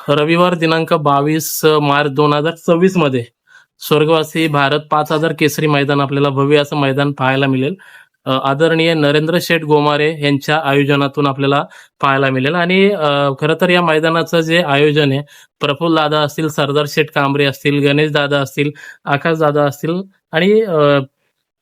रविवार दिनांक 22 मार्च 2024 मध्ये स्वर्गवासी भारत 5000 केसरी मैदान आपल्याला भव्य असं मैदान पाहायला मिळेल. आदरणीय नरेंद्र शेठ गोमारे यांच्या आयोजनातून आपल्याला पाहायला मिळेल. आणि खरं तर या मैदानाचं जे आयोजन आहे, प्रफुल्ल दादा असतील, सरदार शेठ कांबरे असतील, गणेश दादा असतील, आकाश दादा असतील आणि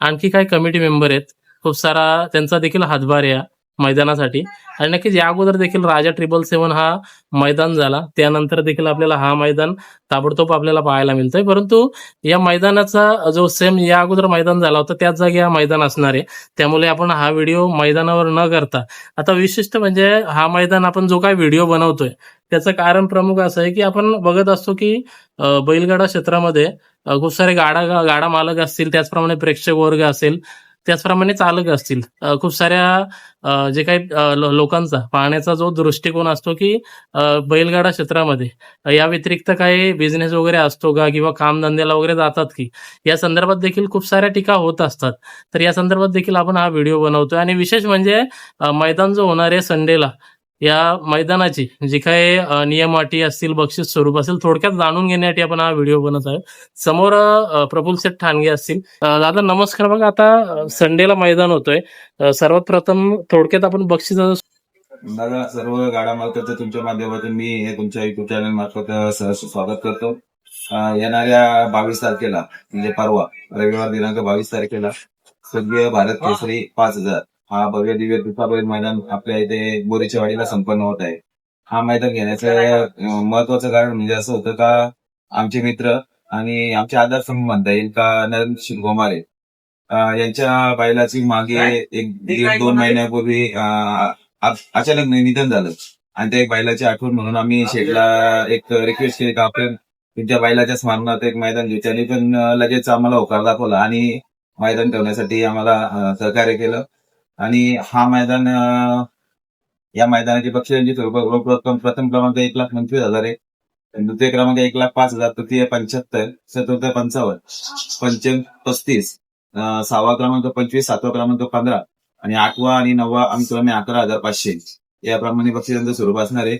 आणखी काही कमिटी मेंबर आहेत. खूप सारा त्यांचा देखील हातभार आहे या मैदानासाठी. आणि नक्कीच या अगोदर देखील राजा 777 हा मैदान झाला, त्यानंतर देखील आपल्याला हा मैदान ताबडतोब आपल्याला पाहायला मिळतंय. परंतु या मैदानाचा जो सेम या अगोदर मैदान झाला होता त्याच जागी हा मैदान असणार आहे. त्यामुळे आपण हा व्हिडिओ मैदानावर न करता, आता विशिष्ट म्हणजे हा मैदान आपण जो काही व्हिडिओ बनवतोय त्याचं कारण प्रमुख असं आहे की आपण बघत असतो की बैलगाडा क्षेत्रामध्ये खूप सारे गाडा मालक असतील, त्याचप्रमाणे प्रेक्षक वर्ग असेल, त्याचप्रमाणे चालक असतील. खूप साऱ्या जे काही लोकांचा पाहण्याचा जो दृष्टिकोन असतो की बैलगाडा क्षेत्रामध्ये या व्यतिरिक्त काही बिझनेस वगैरे असतो का, किंवा कामधंद्याला वगैरे जातात की, या संदर्भात देखील खूप साऱ्या टीका होत असतात. तर या संदर्भात देखील आपण हा व्हिडिओ बनवतोय. आणि विशेष म्हणजे मैदान जो होणार आहे संडेला, या मैदानाची जी काही नियम अटी असतील, बक्षीस स्वरूप असेल, थोडक्यात जाणून घेण्यासाठी आपण हा व्हिडिओ बनवत आहे. समोर प्रफुल्ल शेठ ठाणगे असतील. दादा नमस्कार. बघा आता संडेला मैदान होतोय. सर्वात प्रथम थोडक्यात आपण बक्षीस बघा, सर्व गाडा मालकाचं तुमच्या माध्यमातून मी हे तुमच्या युट्यूब चॅनल मार्फत सहर्ष स्वागत करतो. येणाऱ्या 22 तारखेला म्हणजे परवा रविवार दिनांक 22 तारखेला स्वर्गीय भारत केसरी 5000 हा भव्य दिव्य दुखापरीत मैदान आपल्या इथे बोरीच्या वाडीला संपन्न होत आहे. हा मैदान घेण्याचं महत्वाचं कारण म्हणजे असं होतं का, आमचे मित्र आणि आमचे आधारस्तंभ म्हणता येईल का नरेंद्र शेठ गोमारे यांच्या बैलाची मागे 1-2 महिन्यापूर्वी अचानक निधन झालं. आणि त्या एक बैलाची आठवण म्हणून आम्ही शेठला एक रिक्वेस्ट केली का आपण तुमच्या बैलाच्या स्मरणार्थ एक मैदान घेऊ. त्यांनी पण लगेच आम्हाला होकार दाखवला आणि मैदान ठेवण्यासाठी आम्हाला सहकार्य केलं. आणि हा मैदान या मैदानाची बक्षिसांची स्वरूप प्रथम क्रमांक 1,25,000 आहे, द्वितीय क्रमांक 1,05,000, तृतीय 75, चतुर्थ 55, पंचम 35, सहावा क्रमांक 25, सातवा क्रमांक 15 आणि 8वा आणि 9वा अनुक्रमे 11,500 याप्रमाणे बक्षिसांचं स्वरूप असणार आहे.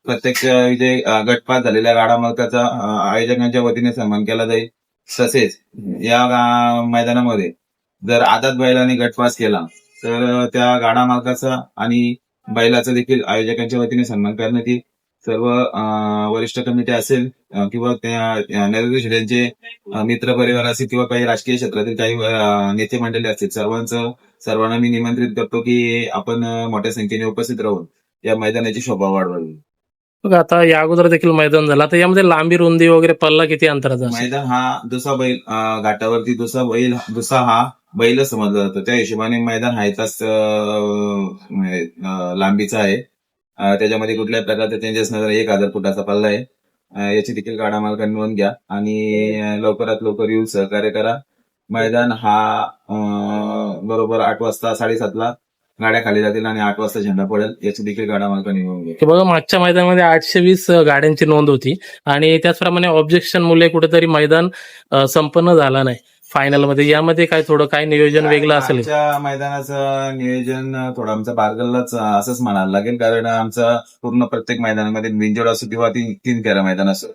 प्रत्येक विजय गटपास झालेल्या गाडा मालकाचा आयोजकांच्या वतीने सन्मान केला जाईल. तसेच या मैदानामध्ये जर आदात बैलाने गटपास केला तर त्या गाडा मालकाचा आणि बैलाचा देखील आयोजकांच्या वतीने सन्मान करण्यात येईल. सर्व वरिष्ठ कमिटी असेल किंवा त्या नरेंद्र शेठ यांचे मित्र परिवार असेल किंवा काही राजकीय क्षेत्रातील काही नेते मंडळी असतील, सर्वांना मी निमंत्रित करतो की आपण मोठ्या संख्येने उपस्थित राहून या मैदानाची शोभा वाढवावी. बघा आता या अगोदर देखील मैदान झालं. आता यामध्ये लांबी, रुंदी वगैरे पल्ला किती अंतराचा असेल? मैदान हा दुसरा बैल घाटावरती दुसरा हा बैल समजला जातो. त्या हिशोबाने मैदान हायताच लांबीचा आहे. त्याच्यामध्ये कुठल्याही प्रकारचे चेंजेस नसणार. 1,000 फुटाचा पल्ला आहे. याची देखील गाडा मालकांनी नोंद घ्या आणि लवकरात लवकर येऊन सहकार्य करा. मैदान हा बरोबर 8 वाजता 7:30ला गाड्या खाली जातील आणि 8 वाजता झेंडा पडेल. याची देखील गाडा मालकांनी नोंद घ्या. की बघा मागच्या मैदानामध्ये 820 गाड्यांची नोंद होती आणि त्याचप्रमाणे ऑब्जेक्शन मुळे कुठेतरी मैदान संपन्न झाला नाही फायनल मध्ये. यामध्ये काय थोडं काय नियोजन वेगळं असेल? आमच्या मैदानाचं नियोजन थोडं आमचं बारगलच असंच म्हणायला लागेल, कारण आमचं पूर्ण प्रत्येक मैदानामध्ये बिनजोड असो किंवा 3 फेरा मैदान असो,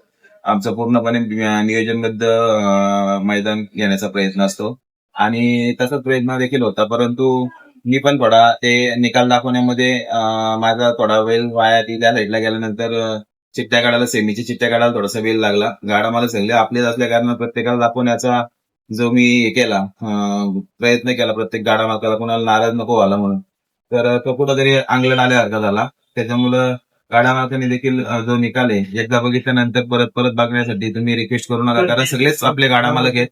आमचं पूर्णपणे नियोजनबद्ध मैदान घेण्याचा प्रयत्न असतो आणि तसाच प्रयत्न देखील होता. परंतु मी पण थोडा ते निकाल दाखवण्यामध्ये माझा थोडा वेळ वाया. त्या साईडला गेल्यानंतर चिठ्ठ्या काढायला, सेमीची चिठ्ठ्या काढायला थोडासा वेळ लागला. गाडा मला सगळे आपलेच असल्या कारण प्रत्येकाला दाखवण्याचा जो मी केला प्रयत्न केला, प्रत्येक गाडा मालकाला कोणाला नाराज नको व्हायला म्हणून, तर तो कुठंतरी अंगलट आल्यासारखा झाला. त्याच्यामुळं गाडा मालकाने देखील जो निकाल आहे एकदा बघितल्यानंतर परत बघण्यासाठी तुम्ही रिक्वेस्ट करू नका, कारण सगळेच आपले गाडा मालक आहेत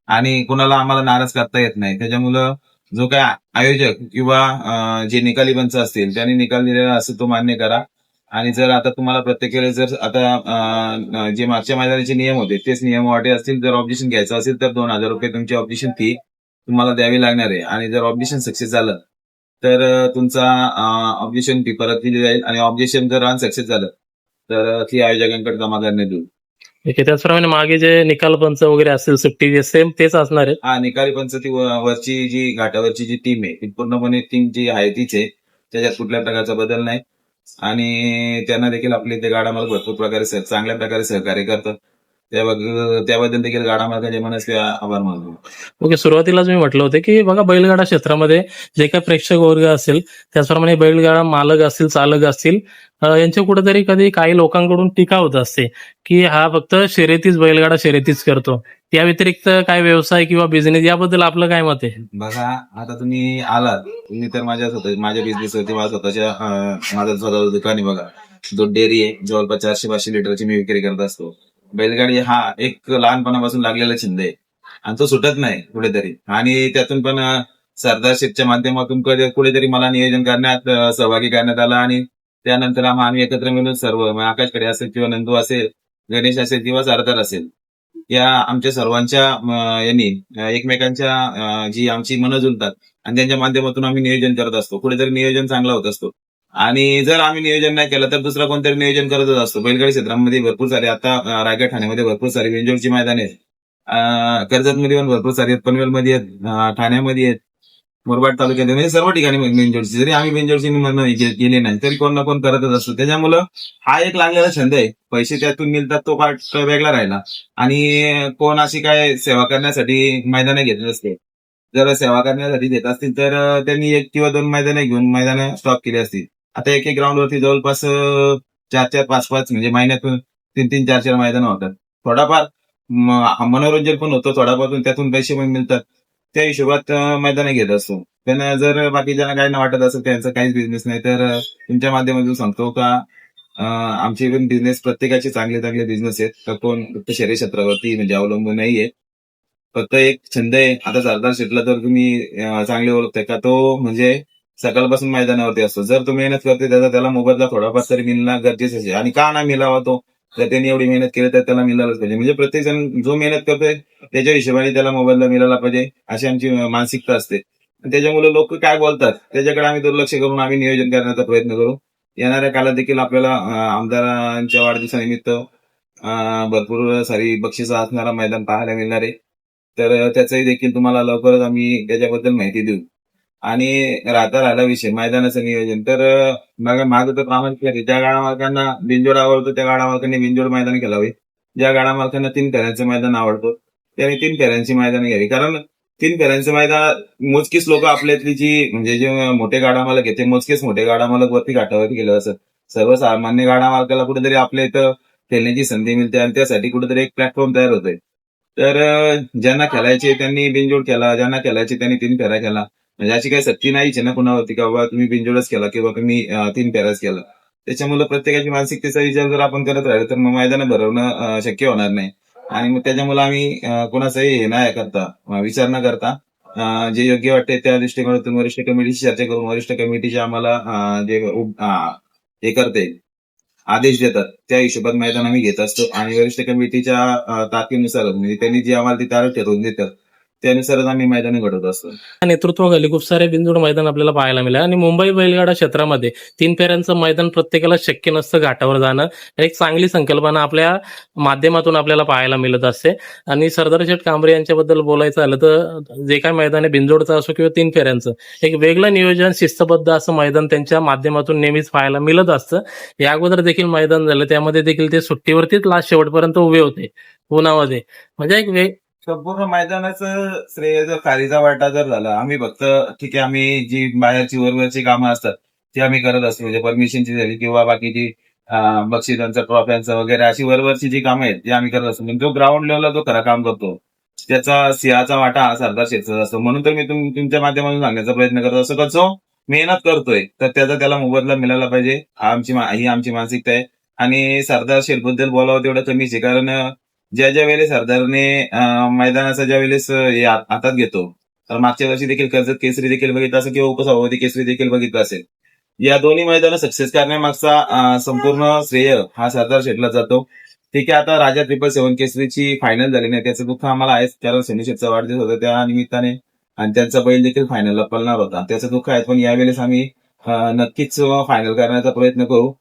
आणि कुणाला आम्हाला नाराज करता येत नाही. त्याच्यामुळं जो काय आयोजक किंवा जे निकाली पंच असतील त्यांनी निकाल दिलेला असं तो मान्य करा. आणि जर आता तुम्हाला प्रत्येक वेळेस जर आता जे मागच्या मैदानाचे नियम होते तेच नियम वाटे असतील, जर ऑब्जेक्शन घ्यायचं असेल तर 2,000 रुपये तुमची ऑब्जेक्शन फी तुम्हाला द्यावी लागणार आहे. आणि जर ऑब्जेक्शन सक्सेस झालं तर तुमचा ऑब्जेक्शन फी परत दिली जाईल आणि ऑब्जेक्शन जर अनसक्सेस झालं तर ती आयोजकांकडे जमा करण्यात येईल. त्याचप्रमाणे मागे जे निकाल पंच वगैरे असेल सुट्टी सेम तेच असणार आहे. हा, निकाली पंच ती वरची जी घाटावरची जी टीम आहे ती पूर्णपणे टीम जी आहे तीच आहे, त्याच्यात कुठल्या प्रकारचा बदल नाही. आणि त्यांना देखील आपले ते गाडा मालक भरपूर प्रकारे चांगल्या प्रकारे सहकार्य करतात. त्याबद्दल देखील गाडा मालकांचे मनस्वी आभार मानतो. ओके, सुरुवातीलाच मी म्हटलं होतं की बघा, बैलगाडा क्षेत्रामध्ये जे काही प्रेक्षक वर्ग असेल, त्याचप्रमाणे बैलगाडा मालक असतील, चालक असतील, यांच्या कुठेतरी कधी काही लोकांकडून टीका होत असते की हा फक्त शर्यतीच, बैलगाडा शर्यतीच करतो. त्या व्यतिरिक्त काय व्यवसाय किंवा बिझनेस याबद्दल आपलं काय मत आहे? बघा, आता तुम्ही आलात, तुम्ही तर माझ्या बिझनेस होती, माझ्या स्वतःच्या माझं स्वतःचं दुकान आहे. बघा, दूध डेअरी आहे, जवळपास 400-500 लिटरची मी विक्री करत असतो. बैलगाडी हा एक लहानपणापासून लागलेला छंद आहे आणि तो सुटत नाही कुठेतरी. आणि त्यातून पण सरदार शेठच्या माध्यमातून कुठेतरी मला नियोजन करण्यात सहभागी करण्यात आला. आणि त्यानंतर आम्ही एकत्र मिळून सर्व, मग आकाशकडे असेल किंवा नंदू असेल, गणेश असेल किंवा सरदार असेल, या आमच्या सर्वांच्या यांनी एकमेकांच्या जी आमची मनं जुळतात आणि त्यांच्या माध्यमातून आम्ही नियोजन करत असतो. कुठेतरी नियोजन चांगला होत असतो. आणि जर आम्ही नियोजन नाही केलं तर दुसरा कोणतरी नियोजन करतच असतो. बैलगाडी क्षेत्रामध्ये भरपूर सारे, आता रायगड ठाण्यामध्ये भरपूर सारी बिनजोडची मैदाने आहेत. कर्जतमध्ये पण भरपूर सारी आहेत, पनवेलमध्ये आहेत, ठाण्यामध्ये आहेत, मुरबाड तालुक्यात, म्हणजे सर्व ठिकाणी बिनजोडची. जरी आम्ही बिनजोडची गेली नाही तरी कोण ना कोण करतच असतो. त्याच्यामुळं हा एक लागलेला छंद आहे. पैसे त्यातून मिळतात, तो पार्ट वेगळा राहिला. आणि कोण अशी काय सेवा करण्यासाठी मैदाने घेत असते. जर सेवा करण्यासाठी देत असतील तर त्यांनी 1 किंवा 2 मैदाने घेऊन मैदानं स्टॉप केली असतील. आता एक ग्राउंडवरती जवळपास 4-4, 5-5, म्हणजे महिन्यातून 3-3, 4-4 मैदानं होतात. थोडाफार मनोरंजन पण होतं, थोडाफार त्यातून पैसे पण मिळतात. त्या हिशोबात मैदाने घेत असतो. त्यांना जर बाकीच्यांना काही नाही वाटत असेल, त्यांचा काहीच बिझनेस नाही, तर तुमच्या माध्यमातून सांगतो का आमचे पण बिझनेस, प्रत्येकाचे चांगले चांगले बिझनेस आहेत. तर कोण फक्त शहरी क्षेत्रावरती म्हणजे अवलंबून नाहीये. फक्त एक छंद आहे. आता सरदार शेठला तर तुम्ही चांगले ओळखताय का, तो म्हणजे सकाळपासून मैदानावरती असतो. जर तो मेहनत करते, त्याला मोबदला थोडाफार तरी मिळणं गरजेचं आहे. आणि का नाही मिळावा तो, जर त्यांनी एवढी मेहनत केली तर त्याला मिळालंच पाहिजे. म्हणजे प्रत्येक जण जो मेहनत करतोय त्याच्या हिशोबाने त्याला मोबदला मिळाला पाहिजे, अशी आमची मानसिकता असते. त्याच्यामुळे लोक काय बोलतात त्याच्याकडे आम्ही दुर्लक्ष करून आम्ही नियोजन करण्याचा प्रयत्न करू. येणाऱ्या काळात देखील आपल्याला आमदारांच्या वाढदिवसानिमित्त भरपूर सारी बक्षिसं असणारा मैदान पाहायला मिळणार आहे. तर त्याचंही देखील तुम्हाला लवकरच आम्ही त्याच्याबद्दल माहिती देऊ. आणि राहिला विषय मैदानाचं नियोजन, तर माझं तर प्रामाणिक आहे. ज्या गाडा मालकांना बिनजोड आवडतो त्या गाडा मालकांनी बिनजोड मैदान खेळावे. ज्या गाडा मालकांना 3 फेऱ्यांचं मैदान आवडतं त्याने 3 फेऱ्यांची मैदान घ्यावी. कारण 3 फेऱ्यांचं मैदान मोजकीच लोक आपल्यातली जी, म्हणजे जे मोठे गाडा मालक आहेत ते मोजकेच मोठे गाडा मालक वरती घाटावरती गेले असत. सर्वसामान्य गाडा मालकाला कुठेतरी आपल्या इथं खेळण्याची संधी मिळते आणि त्यासाठी कुठेतरी एक प्लॅटफॉर्म तयार होतोय. तर ज्यांना खेळायचे त्यांनी बिनजोड केला, ज्यांना खेळायचे त्यांनी 3 फेऱ्या केला. म्हणजे अशी काही सक्ती नाहीच आहे ना कुणावरती की बाबा तुम्ही बिनजोडच केला किंवा तुम्ही 3 फेऱ्याच केला. त्याच्यामुळे प्रत्येकाची मानसिकतेचा विचार जर आपण करत राहिलो तर मग मैदानं भरवणं शक्य होणार नाही. आणि मग त्याच्यामुळे आम्ही कोणाचाही हे नाही करता, विचार न करता जे योग्य वाटते त्या दृष्टिकोनातून वरिष्ठ कमिटीशी चर्चा करून वरिष्ठ कमिटीचे आम्हाला हे करते, आदेश देतात, त्या हिशोबात मैदान आम्ही घेत असतो. आणि वरिष्ठ कमिटीच्या तारखेनुसार, म्हणजे त्यांनी जी आम्हाला ती तारीख ठरवून देतात त्यानुसारच आम्ही मैदाने घडवत असतो. नेतृत्वाखाली खूप सारे बिनजोड मैदान आपल्याला पाहायला मिळाले. आणि मुंबई बैलगाडा क्षेत्रामध्ये 3 फेऱ्यांचं मैदान प्रत्येकाला शक्य नसतं घाटावर जाणं. एक चांगली संकल्पना आपल्या माध्यमातून आपल्याला पाहायला मिळत असते. आणि सरदार शेठ कांबळे यांच्याबद्दल बोलायचं झालं तर जे काही मैदान आहे, बिनजोडचं असो किंवा 3 फेऱ्यांचं, एक वेगळं नियोजन, शिस्तबद्ध असं मैदान त्यांच्या माध्यमातून नेहमीच पाहायला मिळत असतं. या अगोदर देखील मैदान झालं, त्यामध्ये देखील ते सुट्टीवरतीच लास्ट शेवटपर्यंत उभे होते उन्हामध्ये. म्हणजे एक संपूर्ण मैदानाचं श्रेय जर खालीचा वाटा जर झाला, आम्ही फक्त ठीक आहे, आम्ही जी बाहेरची वरवरची कामं असतात ती आम्ही करत असतो, म्हणजे परमिशनची झाली किंवा बाकीची बक्षिसांचं, ट्रॉफ्यांचं वगैरे अशी वरवरची जी कामं आहेत ती आम्ही करत असतो. पण जो ग्राउंड लेवलला जो खरा काम करतो त्याचा सिंहाचा वाटा हा सरदार शेठचा असतो. म्हणून तर मी तुमच्या माध्यमातून सांगण्याचा प्रयत्न करत असतो का जो मेहनत करतोय तर त्याला मोबदला मिळाला पाहिजे, ही आमची मानसिकता आहे. आणि सरदार शेठ बद्दल बोलावं तेवढं कमीच आहे, कारण ज्या वेळेस सरदारने मैदानाचा ज्या वेळेस हातात घेतो, तर मागच्या वर्षी देखील कर्जत केसरी देखील बघितलं असेल किंवा उपसभापती केसरी देखील बघितलं असेल. या दोन्ही मैदानं सक्सेस करण्यामागचा संपूर्ण श्रेय हा सरदार शेठला जातो. ठीक आहे, आता राजा 777 केसरीची फायनल झाली नाही त्याचं दुःख आम्हाला आहेच, कारण सनी शेठचा वाढदिवस होता त्या निमित्ताने आणि त्यांचा बैल देखील फायनलला पळणार होता, त्याचं दुःख आहे. पण यावेळेस आम्ही नक्कीच फायनल करण्याचा प्रयत्न करू.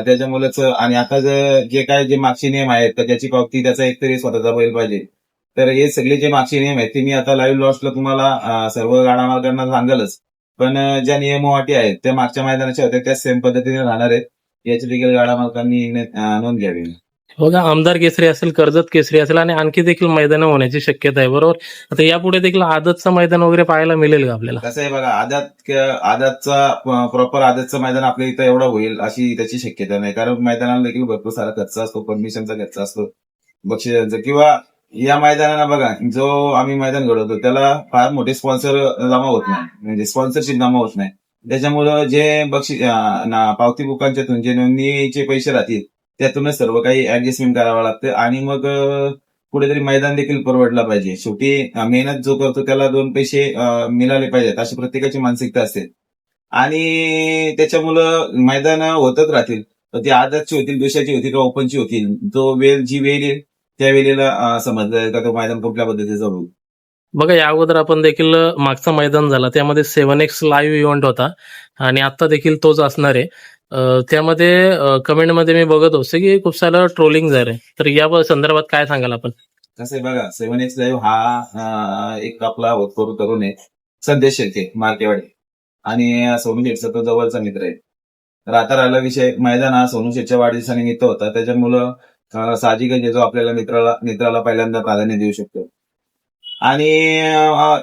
त्याच्यामुळेच. आणि आता जे मागचे नियम आहेत तर ज्याची पावती त्याचा एकतरी स्वतःचा बैल पाहिजे, तर हे सगळे जे मागचे नियम आहेत ते मी आता लाईव्ह लॉसला तुम्हाला सर्व गाडा मालकांना सांगालच. पण ज्या नियम अटी आहेत त्या मागच्या मैदानाच्या होत्या त्या सेम पद्धतीने राहणार आहेत. याची देखील गाडा मालकांनी नोंद घ्यावी. बघा, आमदार केसरी असेल, कर्जत केसरी असेल आणि आणखी देखील मैदानं होण्याची शक्यता आहे, बरोबर. आता यापुढे देखील आदतचं मैदान वगैरे पाहायला मिळेल का आपल्याला? कसं आहे बघा, आदातचा प्रॉपर आदातचं मैदान आपल्या इथं एवढं होईल अशी त्याची शक्यता नाही, कारण मैदानाला देखील भरपूर सारा खर्च असतो, परमिशनचा खर्च असतो, बक्षिसांचा, किंवा या मैदानाला बघा जो आम्ही मैदान घडवतो त्याला फार मोठे स्पॉन्सर जमा होत नाही, म्हणजे स्पॉन्सरशिप जमा होत नाही. त्याच्यामुळं जे बक्षीस पावती बुकांच्यातून जे नोंदणीचे पैसे राहतील त्यातूनच सर्व काही ऍडजस्टमेंट करावं लागतं. आणि मग कुठेतरी मैदान देखील परवडला पाहिजे. शेवटी मेहनत जो करतो त्याला दोन पैसे मिळाले पाहिजेत अशी प्रत्येकाची मानसिकता असते. आणि त्याच्यामुळं मैदान होतच राहतील. ती आदतची होतील, दुसऱ्याची होतील किंवा ओपनची होतील, जी वेळ येईल त्या वेळेला समजलं का तो मैदान कुठल्या पद्धतीचा होईल. बघा, या अगोदर आपण देखील मागचं मैदान झाला त्यामध्ये 7X लाईव्ह इव्हेंट होता आणि आता देखील तोच असणार आहे. त्यामध्ये कमेंटमध्ये मी बघत होतो की खूप सारं ट्रोलिंग झालंय, तर या संदर्भात काय सांगाल आपण? कसं आहे बघा, 7X लाईव्ह हा एक आपला होतकरू तरुण आहे, संदेश शेळके मार्केवाडी, आणि सोनू शेठचा तो जवळचा मित्र आहे. तर आता राहिला विषय, मैदान हा सोनू शेठच्या वाढदिवसानिमित्त होता, त्याच्यामुळं साहजिकच आहे जो आपल्याला मित्राला पहिल्यांदा प्राधान्य देऊ शकतो. आणि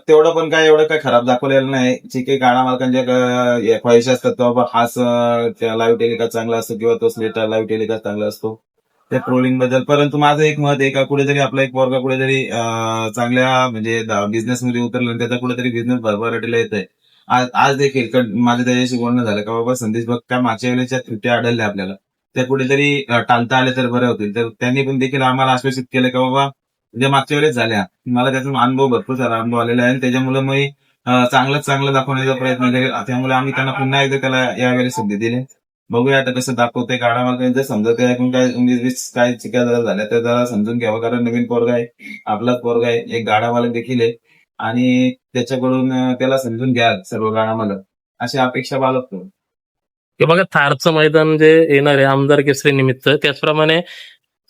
तेवढं पण काय एवढं काय खराब दाखवलेलं नाही. जे काही गाडा मालकांच्या ख्वाहिश असतात की बाबा हाच लाईव्ह टेलिकास्ट चांगला असतो किंवा तोच लाईव्ह टेलिकास्ट चांगला असतो त्या ट्रोलिंग बद्दल. परंतु माझं एक मत आहे का कुठेतरी आपला एक पोरगा कुठेतरी चांगल्या म्हणजे बिझनेस मध्ये उतरला, त्याचा कुठेतरी बिझनेस भरभराटीला येत आहे. आज देखील माझं त्याच्याशी बोलणं झालं का बाबा संदेश बघ, काय मागच्या वेळेच्या त्रुट्या आढळल्या आपल्याला, त्या कुठेतरी टाळता आले तर बरे होतील. तर त्यांनी पण देखील आम्हाला आश्वासित केलं का बाबा ज्या मागच्या वेळेस झाल्या, मला त्याचा अनुभव भरपूर सारा अनुभव आलेला आहे आणि त्याच्यामुळे मी चांगलं दाखवण्याचा प्रयत्न करेल. त्यामुळे आम्ही त्यांना पुन्हा एकदा त्याला यावेळेस संधी दिली. बघूया आता कसं दाखवतोय गाडा मालकांनी. जर समजा ते ऐकून काय चिक्या जरा झाल्या तर जरा समजून घ्यावं, कारण नवीन पोरगा आहे, आपलाच पोरगा आहे, एक गाडा मालक देखील आहे आणि त्याच्याकडून त्याला समजून घ्या सर्व गाडा मालक, अशी अपेक्षा बाळगतो. की बघा, थारचं मैदान जे येणार आहे आमदार केसरी निमित्त, त्याचप्रमाणे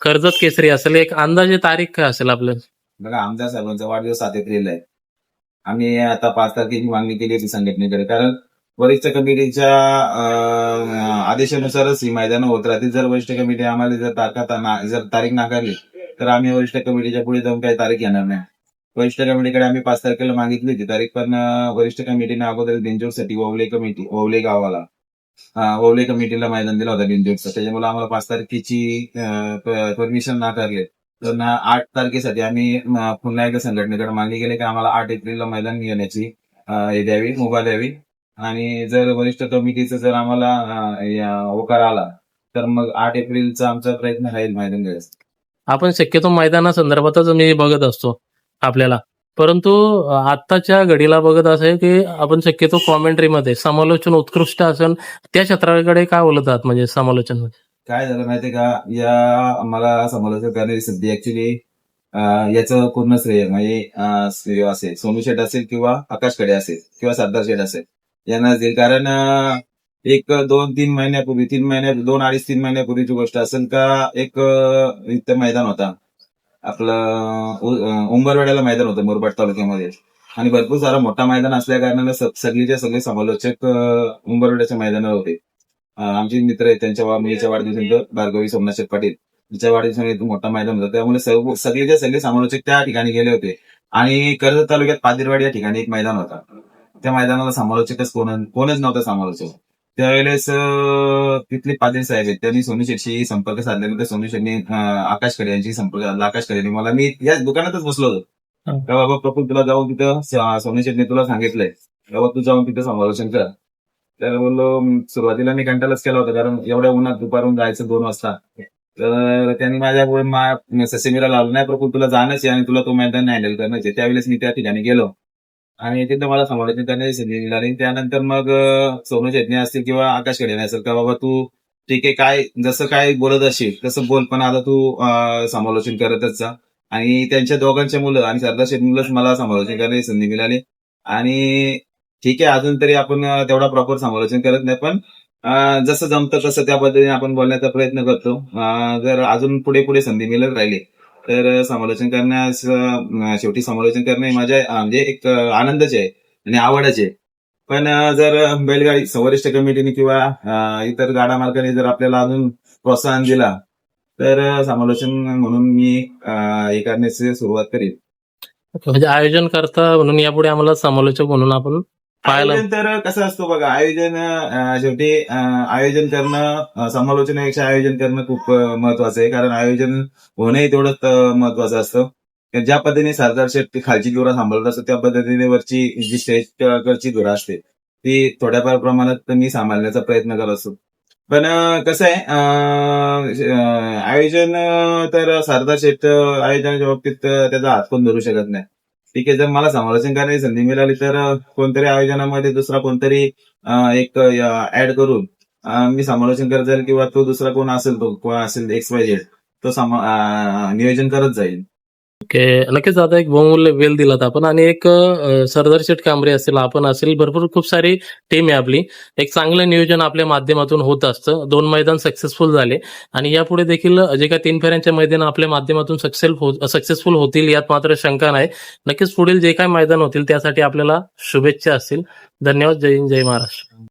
कर्जत केसरी असेल, एक अंदाजे तारीख काय असेल आपलं? बघा, आमदार साहेबांचा वाढदिवस 7 एप्रिलला आहे. आम्ही आता 5 तारखेची मागणी केली होती संघटनेकडे, कारण वरिष्ठ कमिटीच्या आदेशानुसारच ही मैदानं होत राहतील. जर वरिष्ठ कमिटी आम्हाला जर तारीख नाकारली तर आम्ही वरिष्ठ कमिटीच्या पुढे जाऊन काही तारीख येणार नाही. वरिष्ठ कमिटीकडे आम्ही 5 तारखेला मागितली होती तारीख, पण वरिष्ठ कमिटीने अगोदर बिंजोरसाठी ओवले गावाला ओवले कमिटीला मैदान दिला होता बिंजोरचा. त्याच्यामुळे आम्हाला 5 तारखेची परमिशन नाकारली. तर 8 तारखेसाठी आम्ही पुन्हा एकदा संघटनेकडे मागणी केली की आम्हाला 8 एप्रिलला मैदान घेण्याची हे द्यावी, मुभा द्यावी. आणि जर वरिष्ठ कमिटीचा जर आम्हाला होकार आला तर मग 8 एप्रिलचा आमचा प्रयत्न राहील मैदान घ्यायचा. आपण शक्यतो मैदानासंदर्भातच मी बघत असतो आपल्याला, परंतु आत्ताच्या घडीला बघत असं आहे की आपण शक्यतो कॉमेंट्रीमध्ये समालोचन उत्कृष्ट असेल त्या क्षेत्राकडे काय बोलतात, म्हणजे समालोचन मध्ये काय झालं माहितीये का, या मला समालोचन करण्याची संधी ऍक्च्युली याचं पूर्ण श्रेय म्हणजे असेल सोनू शेठ असेल किंवा आकाश खडे असेल किंवा सरदार शेठ असेल यांना देईल. कारण एक 2-3 महिन्यापूर्वी 2-3 महिन्यापूर्वीची गोष्ट असेल का, एक इथं मैदान होता आपलं उंबरवाड्याला मैदान होतं मुरबाड तालुक्यामध्ये, आणि भरपूर सारा मोठा मैदान असल्या कारणानं सगळे समालोचक उंबरवाड्याच्या मैदानावर होते. आमचे मित्र आहेत त्यांच्या मुलीच्या वाढदिवसानंतर भार्गवी सोमनाथ शेठ पाटील तिच्या वाढदिवसाने मोठा मैदान होता, त्यामुळे सगळे समालोचक त्या ठिकाणी गेले होते. आणि कर्जत तालुक्यात पादिरवाडी या ठिकाणी एक मैदान होता, त्या मैदानाला समालोचकच कोणच नव्हता समालोचक. त्यावेळेस तिथले पाटील साहेब आहेत त्यांनी सोनू शेठशी संपर्क साधल्यानंतर सोनू शेठनी आकाश खडे यांची संपर्क साधला. आकाश खडे मला, मी याच दुकानातच बसलो होतो का बाबा प्रफुल तुला जाऊन तिथं सोनू शेठने तुला सांगितलंय बाबा तू जाऊन तिथं समालोचन कर. तर बोललो, सुरुवातीला मी कंटाळच केला होता कारण एवढ्या उन्हात दुपारून जायचं 2 वाजता. तर त्यांनी माझ्यापुढे ससेमीरा लावलं, नाही प्रफुल तुला जाणंच आहे आणि तुला तो मैदान हँडल करण्याचे. त्यावेळेस मी त्या ठिकाणी गेलो आणि तिथं मला समालोचन करण्याची संधी मिळाली. त्यानंतर मग सोनू शेट्टी असतील किंवा आकाश खडे असेल का बाबा तू ठीक आहे, काय जसं काय बोलत असेल तसं बोल, पण आता तू समालोचन करतच जा. आणि त्यांच्या दोघांच्या मुलं आणि सरदार शेठ मुलंच मला समालोचन करण्याची संधी मिळाली. आणि ठीक आहे, अजून तरी आपण तेवढा प्रॉपर समालोचन करत नाही, पण जसं जमतं तसं त्या पद्धतीने आपण बोलण्याचा प्रयत्न करतो. जर अजून पुढे संधी मिळत राहिली तर समालोचन करण्यास शेवटी समालोचन करणे माझ्या म्हणजे एक आनंदच आहे आणि आवडच आहे. पण जर बैलगाडी वरिष्ठ कमिटीने किंवा इतर गाडा मालकाने जर आपल्याला अजून प्रोत्साहन दिला तर समालोचन म्हणून मी हे करण्याची सुरुवात करेन. म्हणजे आयोजन करता म्हणून यापुढे आम्हाला समालोचक म्हणून आपण पाहायला आयोजन तर कसं असतं बघा, आयोजन शेवटी आयोजन करणं समालोचनापेक्षा आयोजन करणं खूप महत्वाचं आहे. कारण आयोजन होणंही तेवढंच महत्वाचं असतं. ज्या पद्धतीने सरदार शेठ खालची धुरा सांभाळत असतो त्या पद्धतीने वरची जी स्टेजकडची धुरा असते ती थोड्याफार प्रमाणात मी सांभाळण्याचा प्रयत्न करत असतो. पण कसं आहे आयोजन तर सरदार शेठ आयोजनाच्या बाबतीत त्याचा हात पण धरू शकत नाही. ठीक आहे, जर मला समालोचन करण्याची संधी मिळाली तर कोणतरी आयोजनामध्ये दुसरा कोणतरी एक ऍड करून मी समालोचन करत जाईल किंवा तो दुसरा कोण असेल तो कोण असेल XYZ तो नियोजन करत जाईल. ओके, नक्कीच दादा एक बहुमूल्य वेळ दिलात आपण आणि एक सरदार शेठ कांबळे असेल, आपण असेल, भरपूर खूप सारी टीम आहे आपली. एक चांगलं नियोजन आपल्या माध्यमातून होत असतं. 2 मैदान सक्सेसफुल झाले आणि यापुढे देखील जे काही 3 फेऱ्यांच्या मैदान आपल्या माध्यमातून सक्सेसफुल होतील यात मात्र शंका नाही. नक्कीच पुढील जे काही मैदान होतील त्यासाठी आपल्याला शुभेच्छा असतील. धन्यवाद. जय हिंद, जय महाराष्ट्र.